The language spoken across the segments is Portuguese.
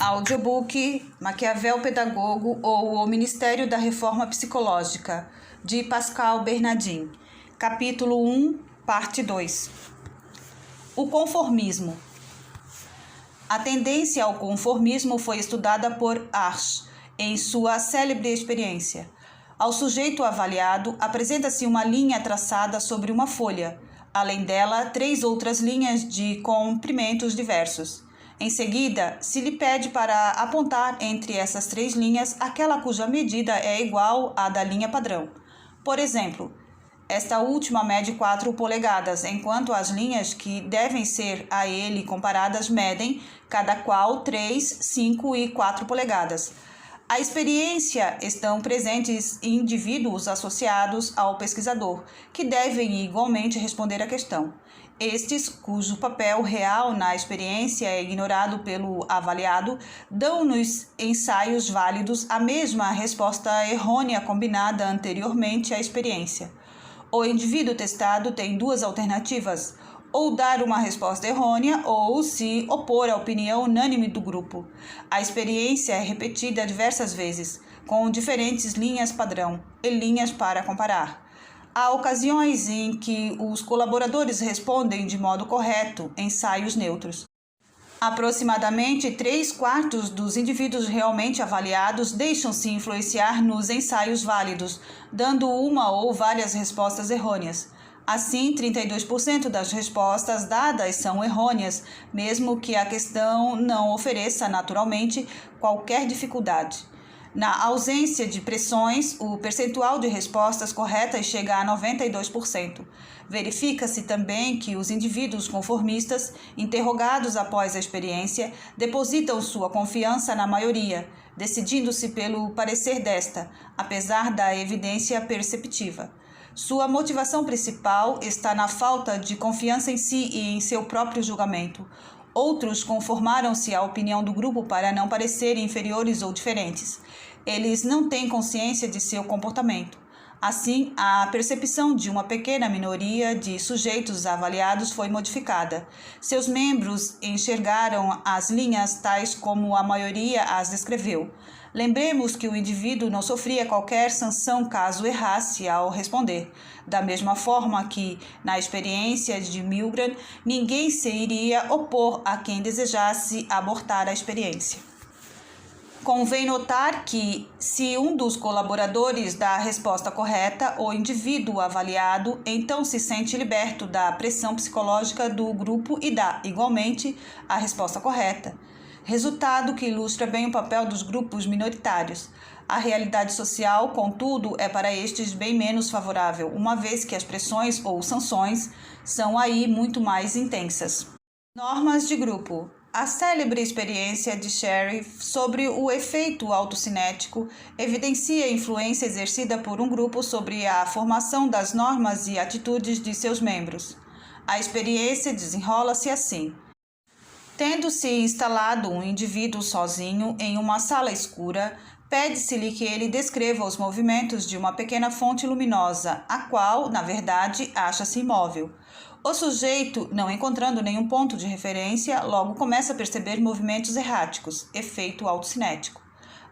Audiobook Maquiavel Pedagogo ou O Ministério da Reforma Psicológica, de Pascal Bernardin. Capítulo 1, parte 2. O conformismo. A tendência ao conformismo foi estudada por Arsch em sua célebre experiência. Ao sujeito avaliado, apresenta-se uma linha traçada sobre uma folha. Além dela, 3 outras linhas de comprimentos diversos. Em seguida, se lhe pede para apontar entre essas 3 linhas aquela cuja medida é igual à da linha padrão. Por exemplo, esta última mede 4 polegadas, enquanto as linhas que devem ser a ele comparadas medem, cada qual 3, 5 e 4 polegadas. A experiência estão presentes indivíduos associados ao pesquisador, que devem igualmente responder à questão. Estes, cujo papel real na experiência é ignorado pelo avaliado, dão nos ensaios válidos a mesma resposta errônea combinada anteriormente à experiência. O indivíduo testado tem 2 alternativas: ou dar uma resposta errônea ou se opor à opinião unânime do grupo. A experiência é repetida diversas vezes, com diferentes linhas padrão e linhas para comparar. Há ocasiões em que os colaboradores respondem de modo correto, ensaios neutros. Aproximadamente 3/4 dos indivíduos realmente avaliados deixam-se influenciar nos ensaios válidos, dando uma ou várias respostas errôneas. Assim, 32% das respostas dadas são errôneas, mesmo que a questão não ofereça naturalmente qualquer dificuldade. Na ausência de pressões, o percentual de respostas corretas chega a 92%. Verifica-se também que os indivíduos conformistas, interrogados após a experiência, depositam sua confiança na maioria, decidindo-se pelo parecer desta, apesar da evidência perceptiva. Sua motivação principal está na falta de confiança em si e em seu próprio julgamento. Outros conformaram-se à opinião do grupo para não parecerem inferiores ou diferentes. Eles não têm consciência de seu comportamento. Assim, a percepção de uma pequena minoria de sujeitos avaliados foi modificada. Seus membros enxergaram as linhas tais como a maioria as descreveu. Lembremos que o indivíduo não sofria qualquer sanção caso errasse ao responder. Da mesma forma que, na experiência de Milgram, ninguém se iria opor a quem desejasse abortar a experiência. Convém notar que, se um dos colaboradores dá a resposta correta, o indivíduo avaliado então se sente liberto da pressão psicológica do grupo e dá, igualmente, a resposta correta. Resultado que ilustra bem o papel dos grupos minoritários. A realidade social, contudo, é para estes bem menos favorável, uma vez que as pressões ou sanções são aí muito mais intensas. Normas de grupo. A célebre experiência de Sherry sobre o efeito autocinético evidencia a influência exercida por um grupo sobre a formação das normas e atitudes de seus membros. A experiência desenrola-se assim. Tendo-se instalado um indivíduo sozinho em uma sala escura, pede-se-lhe que ele descreva os movimentos de uma pequena fonte luminosa, a qual, na verdade, acha-se imóvel. O sujeito, não encontrando nenhum ponto de referência, logo começa a perceber movimentos erráticos, efeito autocinético.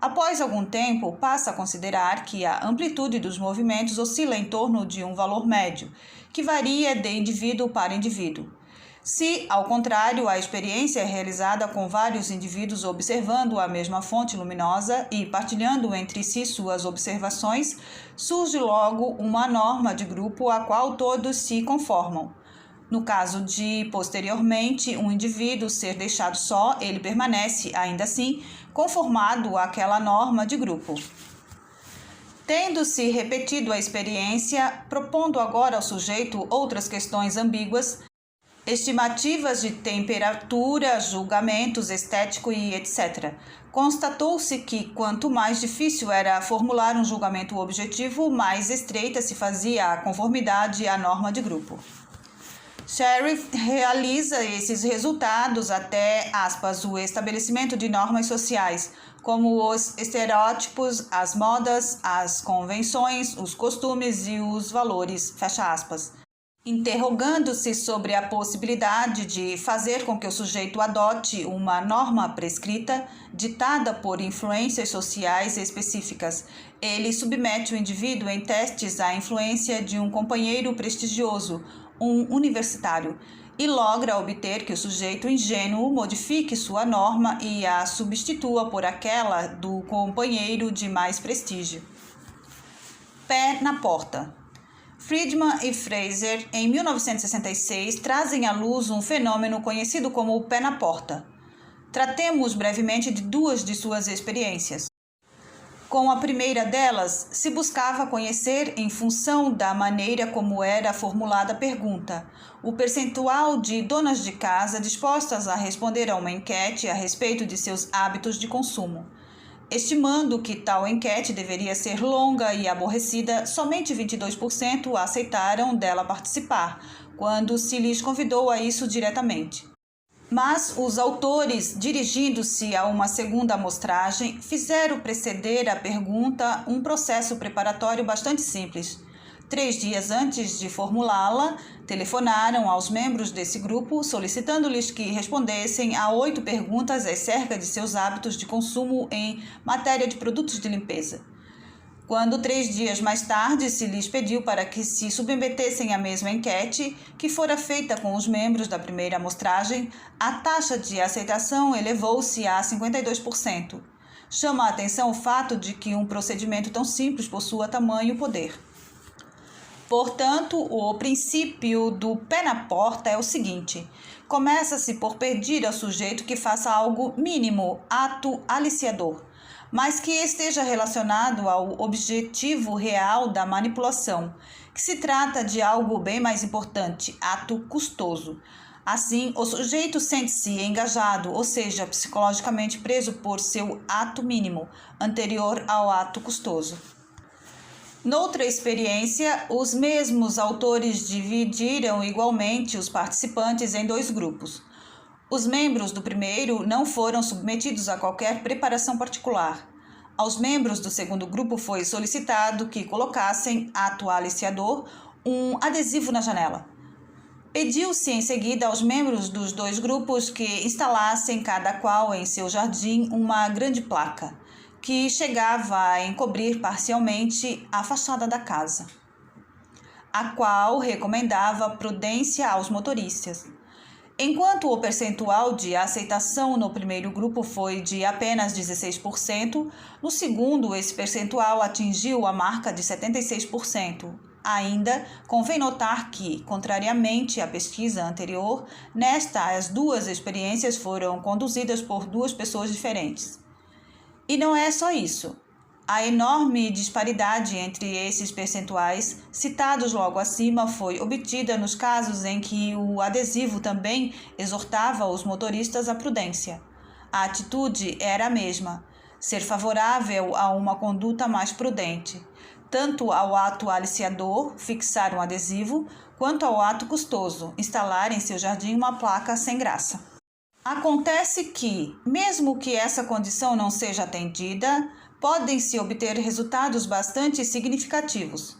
Após algum tempo, passa a considerar que a amplitude dos movimentos oscila em torno de um valor médio, que varia de indivíduo para indivíduo. Se, ao contrário, a experiência é realizada com vários indivíduos observando a mesma fonte luminosa e partilhando entre si suas observações, surge logo uma norma de grupo a qual todos se conformam. No caso de, posteriormente, um indivíduo ser deixado só, ele permanece, ainda assim, conformado àquela norma de grupo. Tendo-se repetido a experiência, propondo agora ao sujeito outras questões ambíguas, estimativas de temperatura, julgamentos estético e etc. Constatou-se que, quanto mais difícil era formular um julgamento objetivo, mais estreita se fazia a conformidade à norma de grupo. Sherry realiza esses resultados até, aspas, o estabelecimento de normas sociais, como os estereótipos, as modas, as convenções, os costumes e os valores, fecha aspas. interrogando-se sobre a possibilidade de fazer com que o sujeito adote uma norma prescrita, ditada por influências sociais específicas. Ele submete o indivíduo em testes à influência de um companheiro prestigioso, um universitário, e logra obter que o sujeito ingênuo modifique sua norma e a substitua por aquela do companheiro de mais prestígio. Pé na porta. Friedman e Fraser, em 1966, trazem à luz um fenômeno conhecido como o pé na porta. Tratemos brevemente de duas de suas experiências. Com a primeira delas, se buscava conhecer, em função da maneira como era formulada a pergunta, o percentual de donas de casa dispostas a responder a uma enquete a respeito de seus hábitos de consumo. Estimando que tal enquete deveria ser longa e aborrecida, somente 22% aceitaram dela participar, quando se lhes convidou a isso diretamente. Mas os autores, dirigindo-se a uma segunda amostragem, fizeram preceder a pergunta um processo preparatório bastante simples. 3 dias antes de formulá-la, telefonaram aos membros desse grupo, solicitando-lhes que respondessem a 8 perguntas acerca de seus hábitos de consumo em matéria de produtos de limpeza. Quando 3 dias mais tarde se lhes pediu para que se submetessem à mesma enquete, que fora feita com os membros da primeira amostragem, a taxa de aceitação elevou-se a 52%. Chama a atenção o fato de que um procedimento tão simples possua tamanho poder. Portanto, o princípio do pé na porta é o seguinte: começa-se por pedir ao sujeito que faça algo mínimo, ato aliciador, mas que esteja relacionado ao objetivo real da manipulação, que se trata de algo bem mais importante, ato custoso. Assim, o sujeito sente-se engajado, ou seja, psicologicamente preso por seu ato mínimo, anterior ao ato custoso. Noutra experiência, os mesmos autores dividiram igualmente os participantes em 2 grupos. Os membros do primeiro não foram submetidos a qualquer preparação particular. Aos membros do segundo grupo foi solicitado que colocassem, ato aliciador, um adesivo na janela. Pediu-se em seguida aos membros dos 2 grupos que instalassem cada qual em seu jardim uma grande placa, que chegava a encobrir parcialmente a fachada da casa, a qual recomendava prudência aos motoristas. Enquanto o percentual de aceitação no primeiro grupo foi de apenas 16%, no segundo esse percentual atingiu a marca de 76%. Ainda convém notar que, contrariamente à pesquisa anterior, nesta as 2 experiências foram conduzidas por 2 pessoas diferentes. E não é só isso. A enorme disparidade entre esses percentuais, citados logo acima, foi obtida nos casos em que o adesivo também exortava os motoristas à prudência. A atitude era a mesma, ser favorável a uma conduta mais prudente, tanto ao ato aliciador, fixar um adesivo, quanto ao ato custoso, instalar em seu jardim uma placa sem graça. Acontece que, mesmo que essa condição não seja atendida, podem-se obter resultados bastante significativos.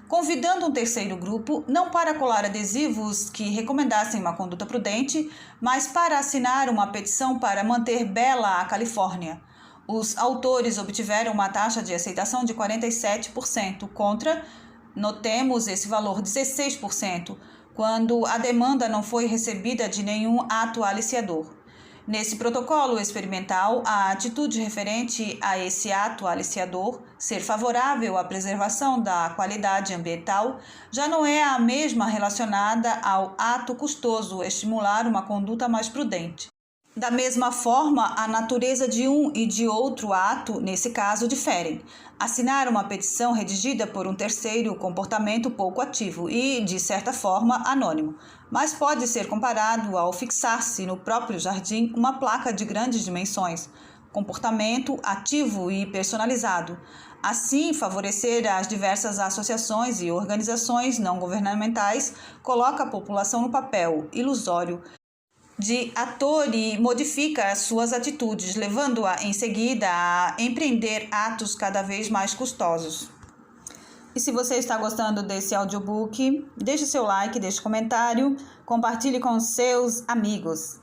Convidando um terceiro grupo, não para colar adesivos que recomendassem uma conduta prudente, mas para assinar uma petição para manter bela a Califórnia. Os autores obtiveram uma taxa de aceitação de 47% contra, notemos esse valor, 16%, quando a demanda não foi recebida de nenhum ato aliciador. Nesse protocolo experimental, a atitude referente a esse ato aliciador, ser favorável à preservação da qualidade ambiental, já não é a mesma relacionada ao ato custoso, estimular uma conduta mais prudente. Da mesma forma, a natureza de um e de outro ato, nesse caso, diferem. Assinar uma petição redigida por um terceiro, comportamento pouco ativo e, de certa forma, anônimo, mas pode ser comparado ao fixar-se no próprio jardim uma placa de grandes dimensões, comportamento ativo e personalizado. Assim, favorecer as diversas associações e organizações não governamentais coloca a população no papel ilusório de ator e modifica as suas atitudes, levando-a em seguida a empreender atos cada vez mais custosos. E se você está gostando desse audiobook, deixe seu like, deixe comentário, compartilhe com seus amigos.